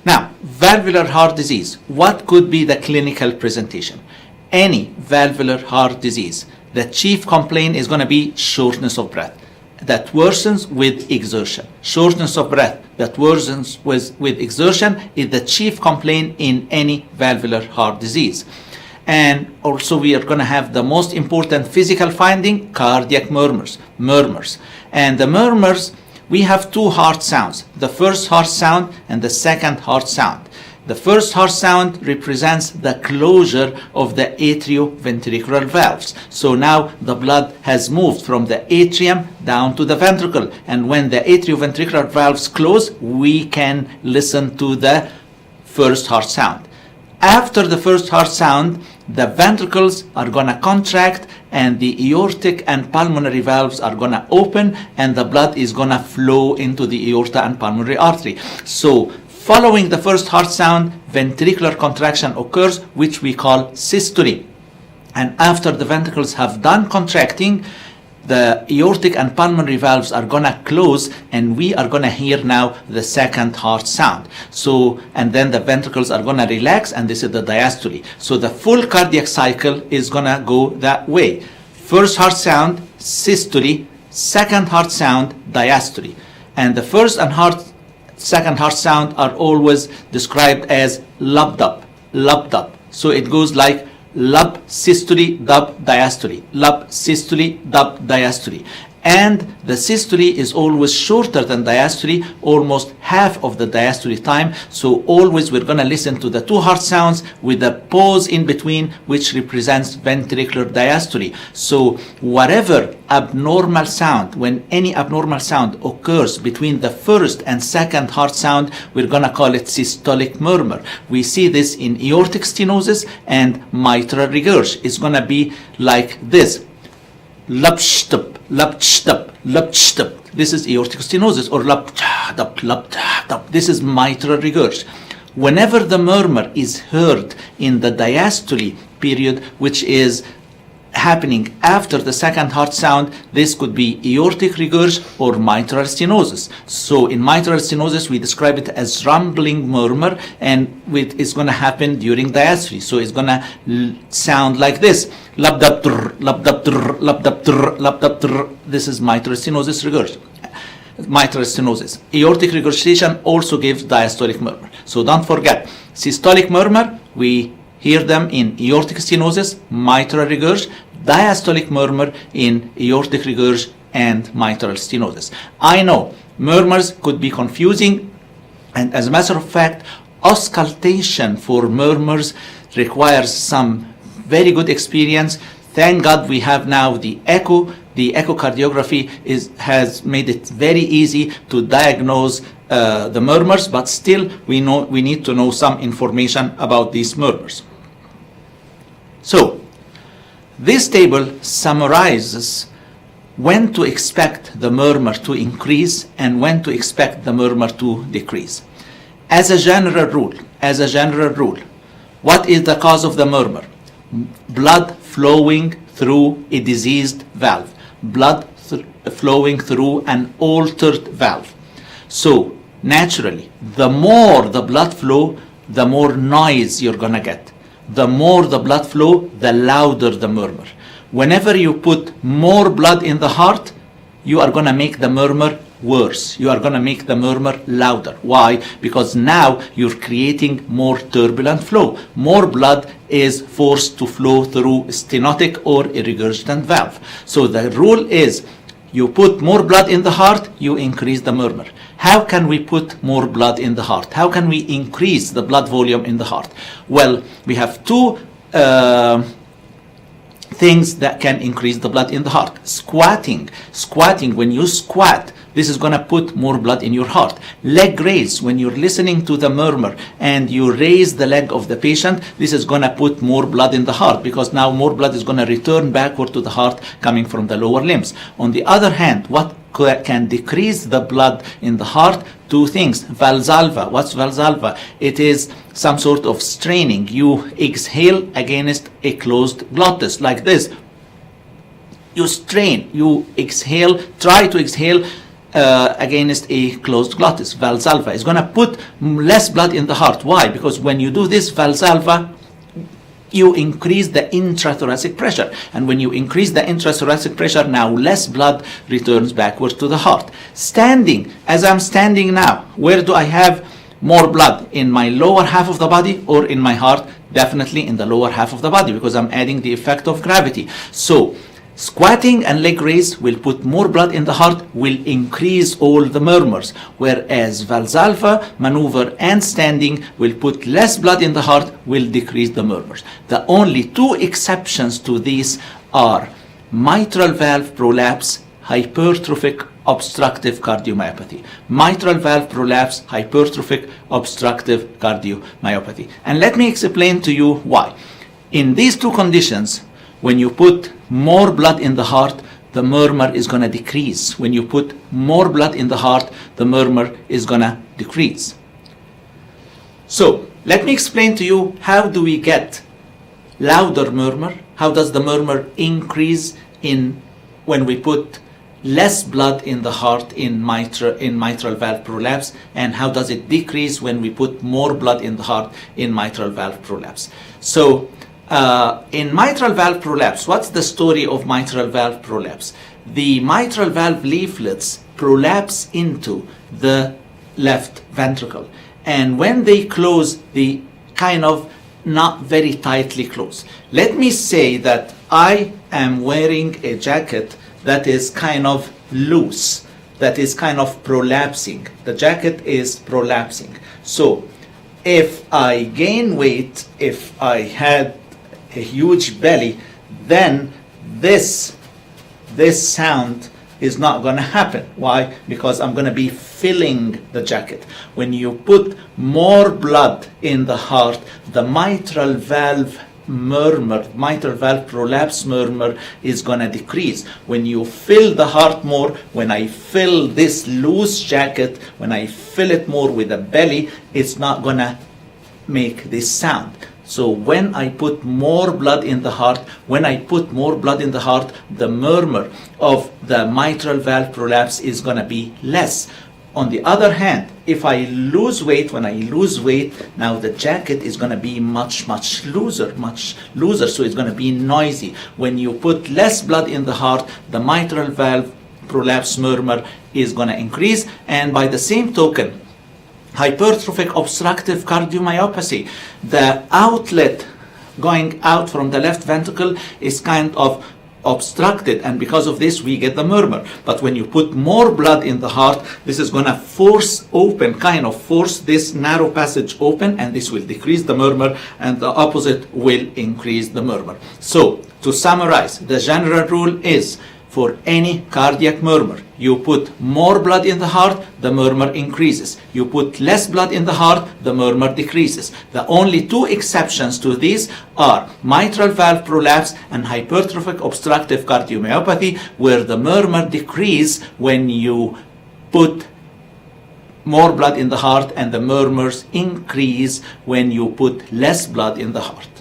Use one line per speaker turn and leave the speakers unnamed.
Now, valvular heart disease. What could be the clinical presentation? Any valvular heart disease, the chief complaint is going to be shortness of breath. That worsens with exertion. Shortness of breath that worsens with exertion is the chief complaint in any valvular heart disease. And also we are going to have the most important physical finding, cardiac murmurs. And the murmurs, we have two heart sounds, the first heart sound and the second heart sound. The first heart sound represents the closure of the atrioventricular valves. So now the blood has moved from the atrium down to the ventricle. And when the atrioventricular valves close, we can listen to the first heart sound. After the first heart sound, the ventricles are going to contract and the aortic and pulmonary valves are going to open and the blood is going to flow into the aorta and pulmonary artery. So following the first heart sound, ventricular contraction occurs, which we call systole. And after the ventricles have done contracting, the aortic and pulmonary valves are going to close and we are going to hear now the second heart sound. So, and then the ventricles are going to relax and this is the diastole. So the full cardiac cycle is going to go that way. First heart sound, systole, second heart sound, diastole. And the first and second heart sound are always described as lubbed up. So it goes like lub, systole, dub, diastole. Lub, systole, dub, diastole. And the systole is always shorter than diastole, almost half of the diastole time. So always we're going to listen to the two heart sounds with a pause in between, which represents ventricular diastole. So whatever abnormal sound, when any abnormal sound occurs between the first and second heart sound, we're going to call it systolic murmur. We see this in aortic stenosis and mitral regurg. It's going to be like this. Lupstup, lupstup, lupstup. This is aortic stenosis, or luptup, luptup. This is mitral regurg. Whenever the murmur is heard in the diastole period, which is happening after the second heart sound, this could be aortic regurg or mitral stenosis. So in mitral stenosis, we describe it as rumbling murmur, and it's going to happen during diastole. So it's going to sound like this. This is mitral stenosis regurg. Mitral stenosis. Aortic regurgitation also gives diastolic murmur. So don't forget, systolic murmur, we hear them in aortic stenosis, mitral regurg, diastolic murmur in aortic regurg and mitral stenosis. I know murmurs could be confusing, and as a matter of fact, auscultation for murmurs requires some very good experience. Thank God we have now the echo. The echocardiography has made it very easy to diagnose the murmurs, but still we need to know some information about these murmurs. So this table summarizes when to expect the murmur to increase and when to expect the murmur to decrease. As a general rule, what is the cause of the murmur? Blood flowing through a diseased valve. Blood flowing through an altered valve. So naturally, the more the blood flow, the more noise you're going to get. The more the blood flow, the louder the murmur. Whenever you put more blood in the heart, you are going to make the murmur worse. You are going to make the murmur louder. Why? Because now you're creating more turbulent flow. More blood is forced to flow through stenotic or a regurgitant valve. So the rule is, you put more blood in the heart, you increase the murmur. How can we put more blood in the heart? How can we increase the blood volume in the heart? Well, we have two things that can increase the blood in the heart. Squatting, when you squat, this is going to put more blood in your heart. Leg raise, when you're listening to the murmur and you raise the leg of the patient, this is going to put more blood in the heart, because now more blood is going to return backward to the heart coming from the lower limbs. On the other hand, what can decrease the blood in the heart? Two things. Valsalva. What's Valsalva? It is some sort of straining. You exhale against a closed glottis like this. You strain, you exhale, try to exhale against a closed glottis. Valsalva is going to put less blood in the heart. Why? Because when you do this Valsalva, you increase the intrathoracic pressure. And when you increase the intrathoracic pressure, now less blood returns backwards to the heart. Standing, as I'm standing now, where do I have more blood? In my lower half of the body or in my heart? Definitely in the lower half of the body, because I'm adding the effect of gravity. So squatting and leg raise will put more blood in the heart, will increase all the murmurs, whereas Valsalva maneuver and standing will put less blood in the heart, will decrease the murmurs. The only two exceptions to this are mitral valve prolapse, hypertrophic obstructive cardiomyopathy. Mitral valve prolapse, hypertrophic obstructive cardiomyopathy. And let me explain to you why. In these two conditions, when you put more blood in the heart, the murmur is going to decrease. When you put more blood in the heart, the murmur is going to decrease. So let me explain to you, how do we get louder murmur? How does the murmur increase when we put less blood in the heart in mitral valve prolapse, and how does it decrease when we put more blood in the heart in mitral valve prolapse? So in mitral valve prolapse, what's the story of mitral valve prolapse? The mitral valve leaflets prolapse into the left ventricle, and when they close, they kind of not very tightly close. Let me say that I am wearing a jacket that is kind of loose, that is kind of prolapsing. The jacket is prolapsing. So if I gain weight, if I had a huge belly, then this sound is not going to happen. Why? Because I'm going to be filling the jacket. When you put more blood in the heart, the mitral valve murmur, mitral valve prolapse murmur is going to decrease. When you fill the heart more, when I fill this loose jacket, when I fill it more with the belly, it's not going to make this sound. So when I put more blood in the heart, the murmur of the mitral valve prolapse is going to be less. On the other hand, if I lose weight, now the jacket is going to be much looser, so it's going to be noisy. When you put less blood in the heart, the mitral valve prolapse murmur is going to increase. And by the same token, hypertrophic obstructive cardiomyopathy, the outlet going out from the left ventricle is kind of obstructed, and because of this we get the murmur. But when you put more blood in the heart, this is going to force this narrow passage open, and this will decrease the murmur, and the opposite will increase the murmur. So to summarize, the general rule is, for any cardiac murmur, you put more blood in the heart, the murmur increases. You put less blood in the heart, the murmur decreases. The only two exceptions to this are mitral valve prolapse and hypertrophic obstructive cardiomyopathy, where the murmur decreases when you put more blood in the heart, and the murmurs increase when you put less blood in the heart.